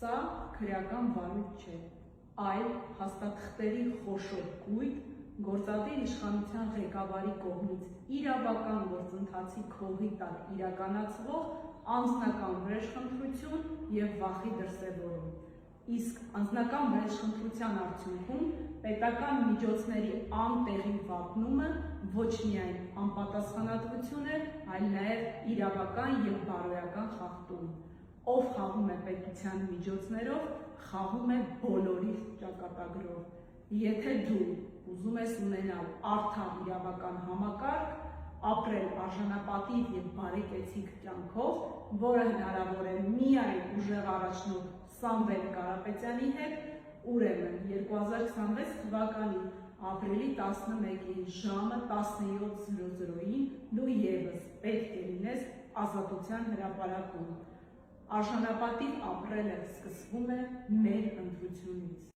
Սա քրեական վարույթ չէ, այլ հաստատքների խոշոր կույտ գործադիր իշխանության ղեկավարի կողմից իրավական գործընթացի քողի տակ իրականացվող անձնական վրեժխնդրություն և վախի դրսևորում, իսկ անձնական վրեժխնդրության արդյունքում պետական միջոցների անտեղի վատնումը ոչ միայն անպատասխանատվություն է, այլ նաև իրավական և բարոյական խախտում, ով խաղում է պետության միջոցներով, խաղում է բոլորիս ճակատագրով, եթե դու ուզում ես ունենալ արդար իրավական համակարգ, ապրել արժանապատիվ և բարեկեցիկ կյանքով, որը հնարավոր է միայն ուժեղ առաջնորդ Սամվել Կարապետյանի հետ, ուրեմն 2026 թվականի ապրիլի 11-ի ժամը 17:00-ին դու ևս պետք է լինես Ազատության հրապարակում։ Արժանապատիվ ապրելը սկսվում է մեր ընտրությունից։